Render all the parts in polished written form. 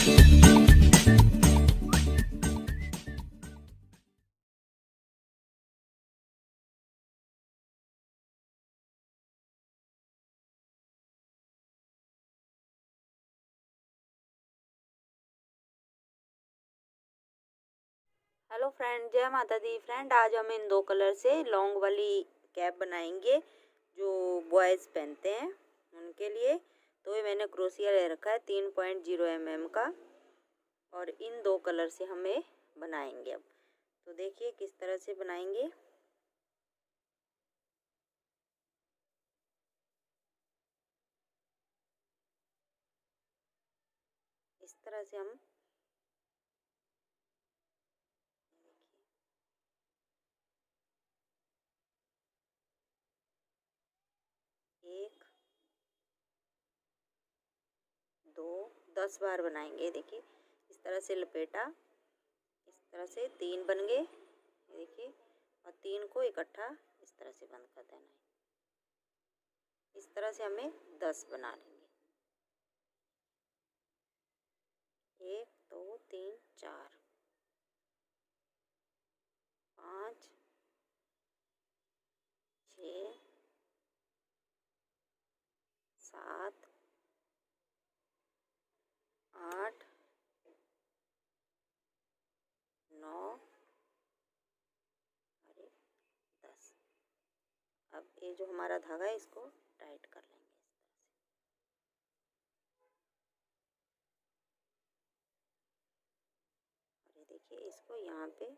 Hello friend, जय माता दी। Friend, आज हम इन दो कलर से लॉन्ग वाली कैप बनाएंगे जो बॉयज़ पहनते हैं उनके लिए। तो ये मैंने क्रोशिया ले रखा है 3.0 mm का, और इन दो कलर से हम ये बनाएंगे। अब तो देखिए किस तरह से बनाएंगे। इस तरह से हम एक, दो, 10 बार बनाएंगे। देखिए इस तरह से लपेटा, इस तरह से 3 बन गए, देखिए, और 3 को इकट्ठा इस तरह से बंद कर देना है। इस तरह से हमें 10 बना लेंगे। 1, 2, 3, 4, 5, 6, 7, 8, 9 और 10। अब ये जो हमारा धागा है इसको टाइट कर लेंगे इस तरह से। और ये देखिए इसको यहाँ पे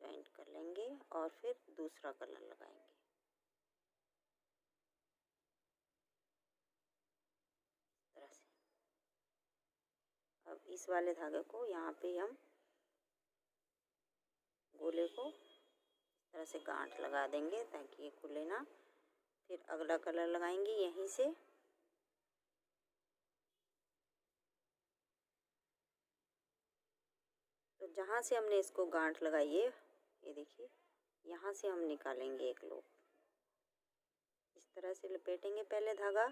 जॉइंट कर लेंगे और फिर दूसरा कलर लगाएंगे इस तरह से। अब इस वाले धागे को यहाँ पे हम गोले को इस तरह से गांठ लगा देंगे ताकि ये खुले ना। फिर अगला कलर लगाएंगे यहीं से। तो जहाँ से हमने इसको गांठ लगाई है, ये देखिए, यहाँ से हम निकालेंगे एक लूप। इस तरह से लपेटेंगे पहले धागा,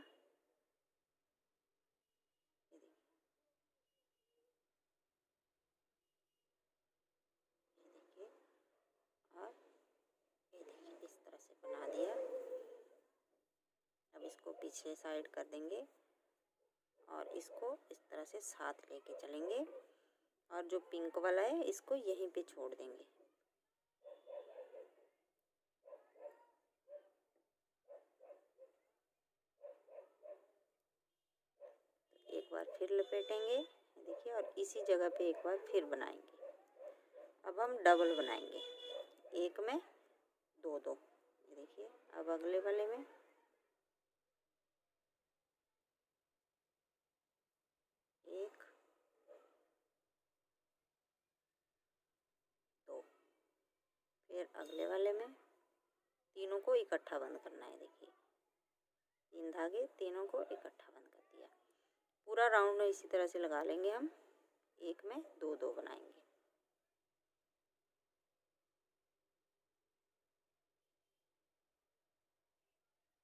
ये देखिए, और ये देखिए इस तरह से बना दिया। अब इसको पीछे साइड कर देंगे और इसको इस तरह से साथ लेके चलेंगे, और जो पिंक वाला है इसको यहीं पे छोड़ देंगे। एक बार फिर लपेटेंगे, देखिए, और इसी जगह पे एक बार फिर बनाएंगे। अब हम डबल बनाएंगे, एक में दो दो। देखिए अब अगले वाले में एक, दो, फिर अगले वाले में तीनों को इकट्ठा बंद करना है। देखिए 3 धागे, तीनों को इकट्ठा बंद कर दिया। पूरा राउंड में इसी तरह से लगा लेंगे हम, एक में दो दो बनाएंगे।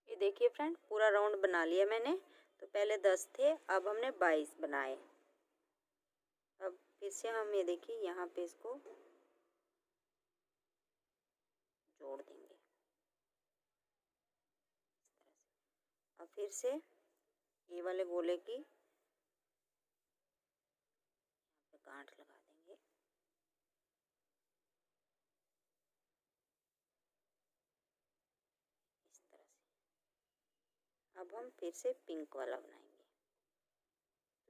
ये देखिए फ्रेंड, पूरा राउंड बना लिया मैंने। तो पहले 10 थे, अब हमने 22 बनाए। अब फिर से हम ये देखिए यहाँ पे इसको जोड़ देंगे इस तरह से। अब फिर से ये वाले गोले की गांठ लगा देंगे इस तरह से। अब हम फिर से पिंक वाला बनाएंगे।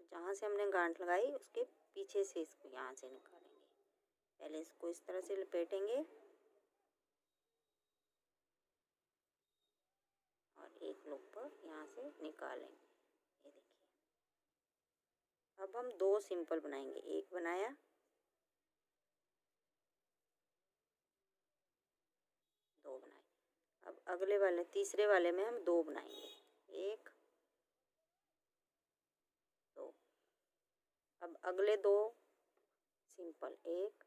तो जहाँ से हमने गांठ लगाई उसके पीछे से इसको यहाँ से निकालेंगे। पहले इसको इस तरह से लपेटेंगे और एक लूप पर यहाँ से निकालेंगे। ये देखिए, अब हम 2 सिंपल बनाएंगे। एक बनाया, दो बनाए। अब अगले वाले तीसरे वाले में हम 2 बनाएंगे, एक, दो। अब अगले 2 सिंपल, एक,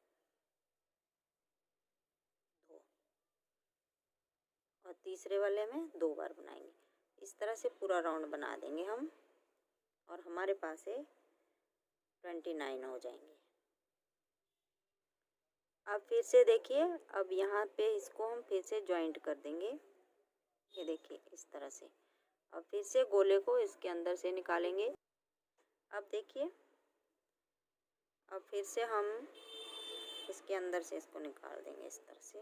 दो, और तीसरे वाले में 2 बार बनाएंगे। इस तरह से पूरा राउंड बना देंगे हम, और हमारे पास है 29 हो जाएंगे। अब फिर से देखिए, अब यहाँ पे इसको हम फिर से जॉइंट कर देंगे। ये देखिए इस तरह से। अब फिर से गोले को इसके अंदर से निकालेंगे। अब देखिए, अब फिर से हम इसके अंदर से इसको निकाल देंगे इस तरह से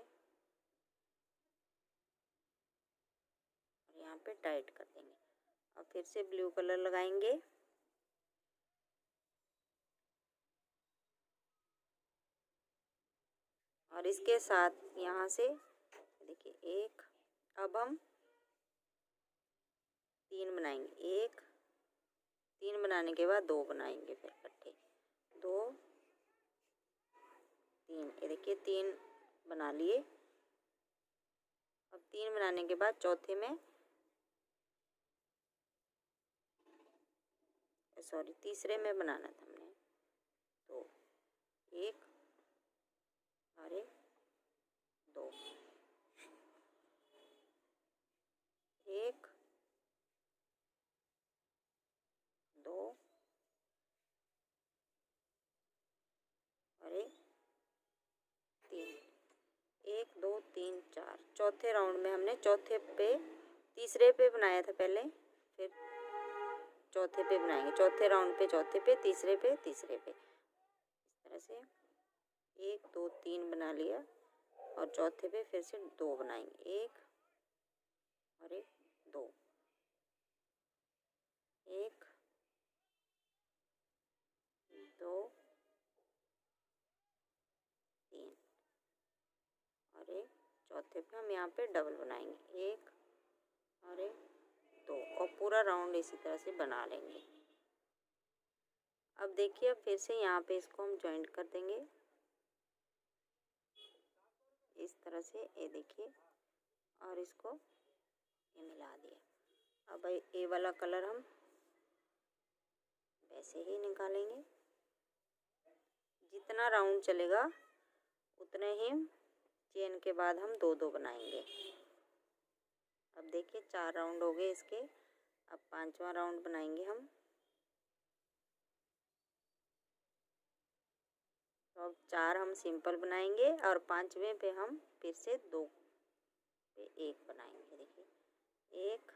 और यहाँ पे टाइट कर देंगे। अब फिर से ब्लू कलर लगाएंगे और इसके साथ यहाँ से देखिए एक, अब हम 3 बनाएंगे। एक, 3 बनाने के बाद 2 बनाएंगे, फिर इकट्ठे 2 3। ये देखिए 3 बना लिए। अब 3 बनाने के बाद चौथे में, सॉरी तीसरे में बनाना था हमने। तो 1 और 2, 1 2 और 3, 1 2 3 4। चौथे राउंड में हमने चौथे पे, तीसरे पे बनाया था पहले, फिर चौथे पे बनाएंगे। चौथे राउंड पे चौथे पे, तीसरे पे तीसरे पे, इस तरह से 1 2 3 बना लिया और चौथे पे फिर से 2 बनाएंगे। 1 और 2, 1 2 3 और चौथे पे हम यहाँ पे डबल बनाएंगे। 1 और 2 और पूरा राउंड इसी तरह से बना लेंगे। अब देखिए, अब फिर से यहाँ पे इसको हम जॉइंट कर देंगे इस तरह से। ये देखिए, और इसको ये मिला दिया। अब ये वाला कलर हम वैसे ही निकालेंगे। जितना राउंड चलेगा उतने ही चेन के बाद हम 2 बनाएंगे। अब देखिए 4 राउंड हो गए इसके। अब 5वां राउंड बनाएंगे हम। तो अब 4 हम सिंपल बनाएंगे और 5वें पे हम फिर से 2 पे 1 बनाएंगे। देखिए 1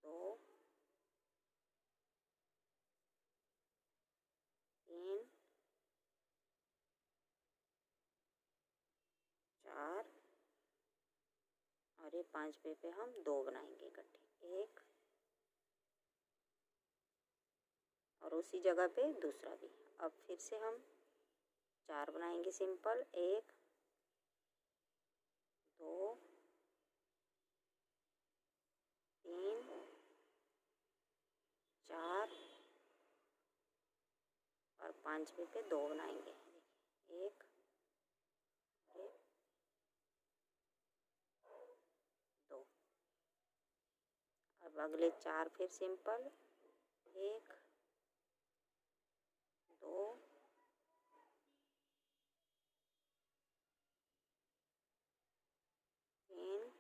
2 3 4 और ये 5वें पे हम 2 बनाएंगे इकट्ठे। 1 और उसी जगह पे दूसरा भी। अब फिर से हम 4 बनाएंगे सिंपल। 1 2 3 4 और 5वें पे 2 बनाएंगे। 1 2। अब अगले 4 फिर सिंपल। 1 2 3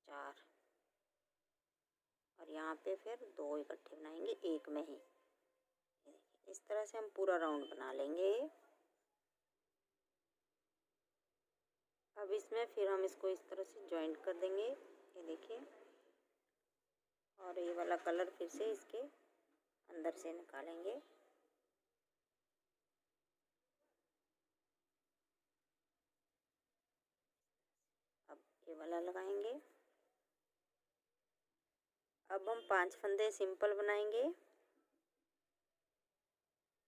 4 और यहाँ पे फिर 2 इकट्ठे बनाएंगे एक में ही। इस तरह से हम पूरा राउंड बना लेंगे। अब इसमें फिर हम इसको इस तरह से जॉइंट कर देंगे। ये देखिए, और ये वाला कलर फिर से इसके अंदर से निकालेंगे। अब ये वाला लगाएंगे। अब हम 5 फंदे सिंपल बनाएंगे।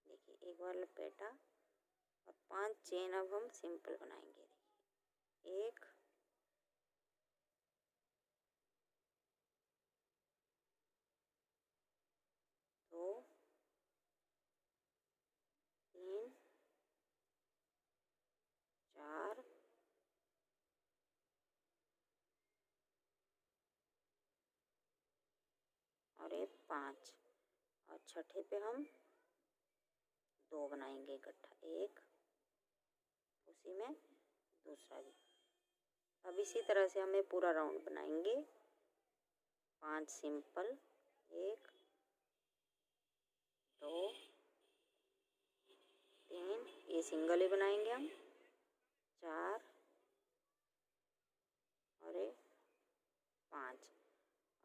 देखिए एक बार लपेटा और 5 चेन अब हम सिंपल बनाएंगे। 1 2 3 4 और ये 5 और छठे पे हम 2 बनाएंगे इकट्ठा। 1 उसी में दूसरा भी। अब इसी तरह से हमें पूरा राउंड बनाएंगे। 5 सिंपल, 1 2 3, ये सिंगल ही बनाएंगे हम, 4 और 5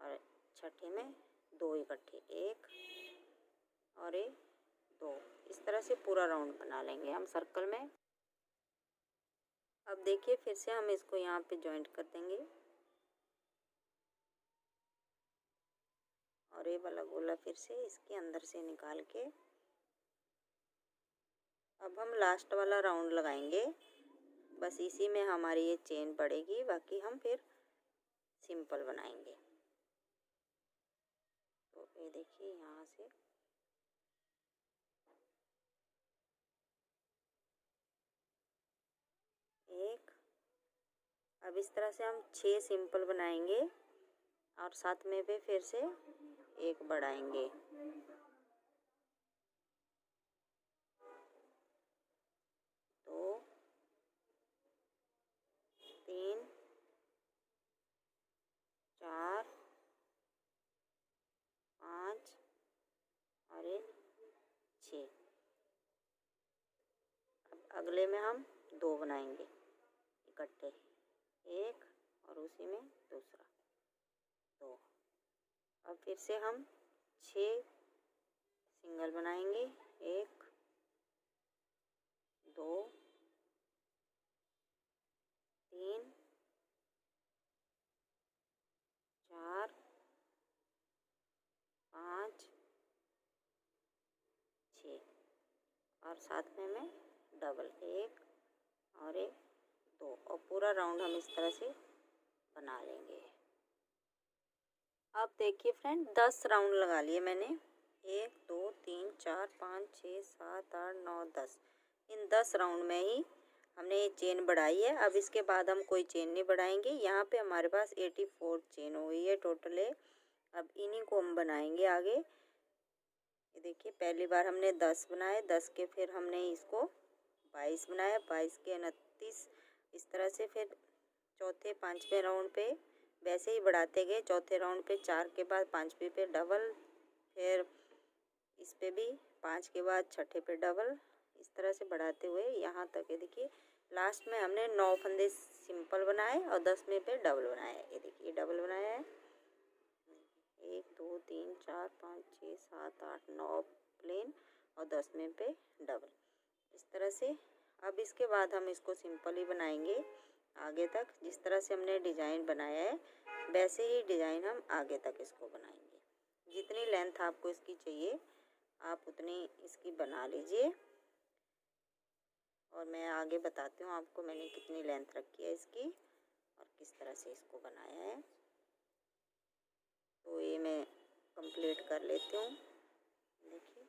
और छठे में 2 इकट्ठे, 1 और 2। इस तरह से पूरा राउंड बना लेंगे हम सर्कल में। अब देखिए फिर से हम इसको यहाँ पे जॉइंट कर देंगे और ये वाला गोला फिर से इसके अंदर से निकाल के अब हम लास्ट वाला राउंड लगाएंगे। बस इसी में हमारी ये चेन पड़ेगी, बाकी हम फिर सिंपल बनाएंगे। तो ये देखिए यहाँ से एक, अब इस तरह से हम 6 सिंपल बनाएंगे और साथ में भी फिर से एक बढ़ाएंगे। 2 3 4 5 और 6। अब अगले में हम 2 बनाएंगे इकट्ठे, 1 और उसी में दूसरा 2। अब फिर से हम 6 सिंगल बनाएंगे, 1 2 3 4 5 6 और साथ में मैं डबल, 1 और 2 और पूरा राउंड हम इस तरह से बना लेंगे। अब देखिए फ्रेंड 10 राउंड लगा लिए मैंने, 1 2 3 4 5 6 7 8 9 10। इन 10 राउंड में ही हमने ये चेन बढ़ाई है। अब इसके बाद हम कोई चेन नहीं बढ़ाएंगे। यहाँ पे हमारे पास 84 चेन हो गई है टोटल है। अब इन्हीं को हम बनाएंगे आगे। ये देखिए पहली बार हमने 10 बनाए, 10 के फिर हमने इसको 22 बनाया, 22 के 29। इस तरह से फिर चौथे 5वें राउंड पे वैसे ही बढ़ाते गए। चौथे राउंड पे 4 के बाद 5वें पे डबल, फिर इस पे भी 5 के बाद छठे पे डबल, इस तरह से बढ़ाते हुए यहाँ तक। ये देखिए लास्ट में हमने 9 फंदे सिंपल बनाए और 10वें पे डबल बनाया। ये देखिए डबल बनाया है, 1 2 3 4 5 6 7 8 9 प्लेन और 10वें पे डबल, इस तरह से। अब इसके बाद हम इसको सिंपल ही बनाएंगे आगे तक। जिस तरह से हमने डिज़ाइन बनाया है वैसे ही डिज़ाइन हम आगे तक इसको बनाएंगे। जितनी लेंथ आपको इसकी चाहिए आप उतनी इसकी बना लीजिए और मैं आगे बताती हूँ आपको मैंने कितनी लेंथ रखी है इसकी और किस तरह से इसको बनाया है। तो ये मैं कंप्लीट कर लेती हूँ। देखिए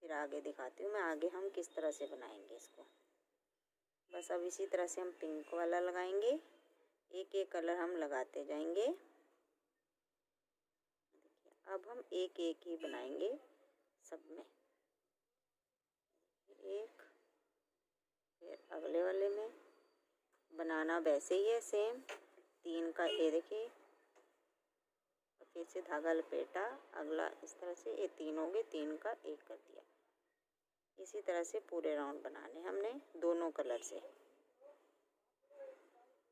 फिर आगे दिखाती हूँ मैं आगे हम किस तरह से बनाएंगे इसको। बस अब इसी तरह से हम पिंक वाला लगाएंगे, एक एक कलर हम लगाते जाएंगे। देखिए अब हम एक एक ही बनाएंगे सब में, एक फिर अगले वाले में बनाना वैसे ही है सेम 3 का। ये देखिए फिर से धागा लपेटा, अगला इस तरह से ये 3 हो गए, 3 का 1 कर दिया। इसी तरह से पूरे राउंड बनाने हमने दोनों कलर से। तो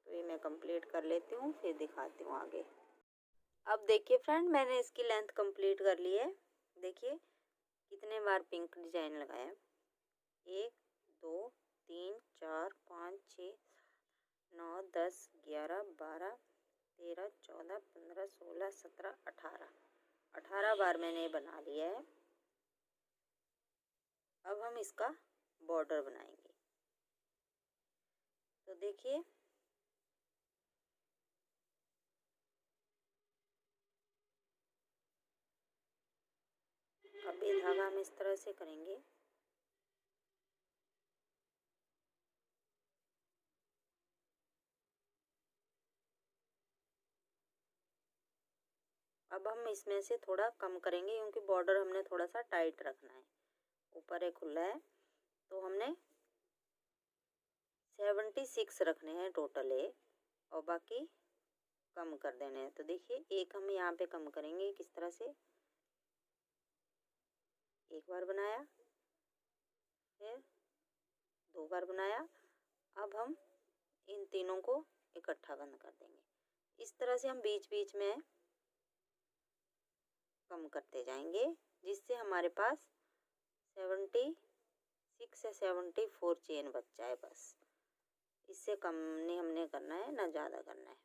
ये मैं कंप्लीट कर लेती हूँ फिर दिखाती हूँ आगे। अब देखिए फ्रेंड मैंने इसकी लेंथ कंप्लीट कर ली है। देखिए कितने बार पिंक डिजाइन लगाया, 1 2 3 4 5 6 9 10 11 12 13 14 15 16 17 18 बार मैंने बना लिया है। अब हम इसका बॉर्डर बनाएंगे। तो देखिए अब ये धागा हम इस तरह से करेंगे, अब हम इसमें से थोड़ा कम करेंगे क्योंकि बॉर्डर हमने थोड़ा सा टाइट रखना है। ऊपर एक खुला है तो हमने 76 रखने हैं टोटल है, और बाकी कम कर देने हैं। तो देखिए एक हम यहाँ पे कम करेंगे किस तरह से, एक बार बनाया, फिर 2 बार बनाया। अब हम इन तीनों को इकट्ठा बंद कर देंगे। इस तरह से हम बीच बीच में कम करते जाएंगे, जिससे हमारे पास 76 या 74 चेन बच जाए बस। इससे कम नहीं हमने करना है, ना ज़्यादा करना है।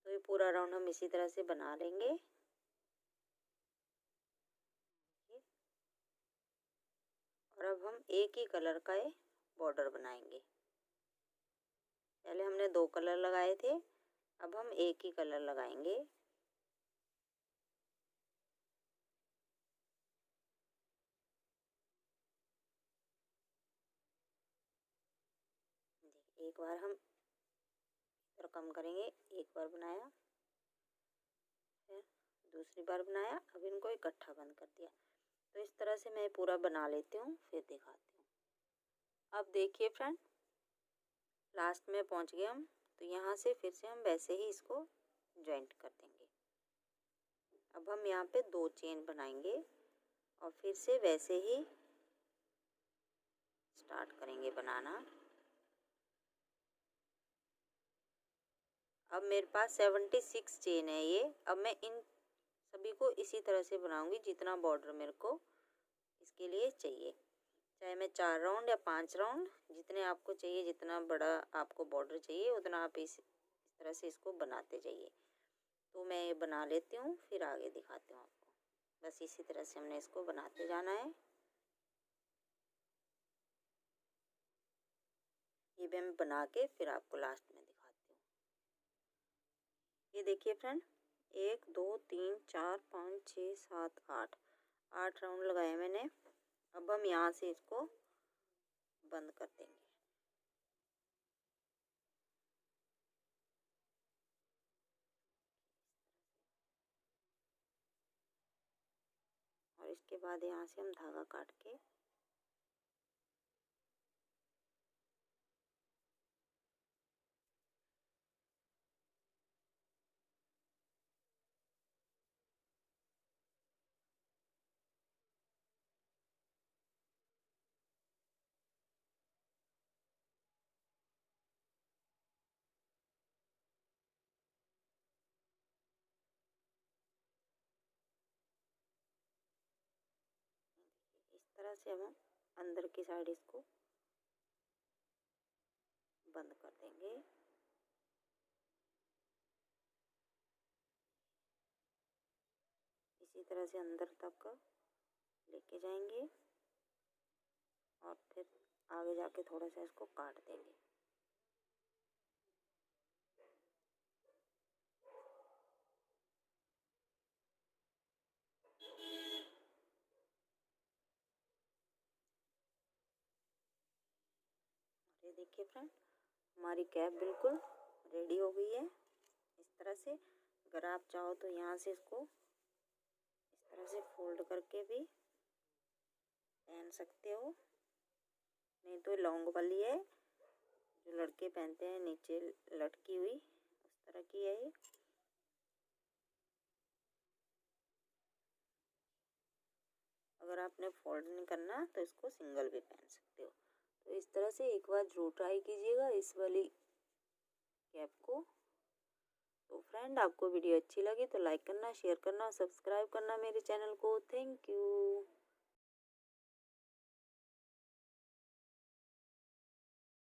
तो ये पूरा राउंड हम इसी तरह से बना लेंगे। और अब हम एक ही कलर का बॉर्डर बनाएंगे। पहले हमने 2 कलर लगाए थे, अब हम एक ही कलर लगाएंगे। एक बार हम इधर कम करेंगे, एक बार बनाया, फिर दूसरी बार बनाया, अब इनको इकट्ठा बंद कर दिया। तो इस तरह से मैं पूरा बना लेती हूँ, फिर दिखाती हूँ। अब देखिए फ्रेंड, लास्ट में पहुँच गए हम। तो यहाँ से फिर से हम वैसे ही इसको जॉइंट कर देंगे। अब हम यहाँ पे 2 चेन बनाएंगे और फिर से वैसे ही स्टार्ट करेंगे बनाना। अब मेरे पास 76 चेन है ये। अब मैं इन सभी को इसी तरह से बनाऊंगी जितना बॉर्डर मेरे को इसके लिए चाहिए, चाहे मैं 4 राउंड या 5 राउंड, जितने आपको चाहिए, जितना बड़ा आपको बॉर्डर चाहिए उतना आप इस तरह से इसको बनाते जाइए। तो मैं ये बना लेती हूँ, फिर आगे दिखाती हूँ आपको। बस इसी तरह से हमने इसको बनाते जाना है। ये भी मैं बना के फिर आपको लास्ट में दिखाती हूँ। ये देखिए फ्रेंड, 1 2 3 4 5 6 7 8 राउंड लगाए मैंने। अब हम यहाँ से इसको बंद कर देंगे। और इसके बाद यहाँ से हम धागा काट के इस तरह से हम अंदर की साइड इसको बंद कर देंगे। इसी तरह से अंदर तक लेके जाएंगे और फिर आगे जाके थोड़ा सा इसको काट देंगे। ये देखिए फ्रेंड, हमारी कैप बिल्कुल रेडी हो गई है। इस तरह से अगर आप चाहो तो यहाँ से इसको इस तरह से फोल्ड करके भी पहन सकते हो, नहीं तो लॉन्ग वाली है जो लड़के पहनते हैं, नीचे लटकी हुई, उस तरह की है ये। अगर आपने फोल्ड नहीं करना तो इसको सिंगल भी पहन सकते हो। तो इस तरह से एक बार जरूर ट्राई कीजिएगा इस वाली कैप को। तो फ्रेंड, आपको वीडियो अच्छी लगी तो लाइक करना, शेयर करना, सब्सक्राइब करना मेरे चैनल को। Thank you.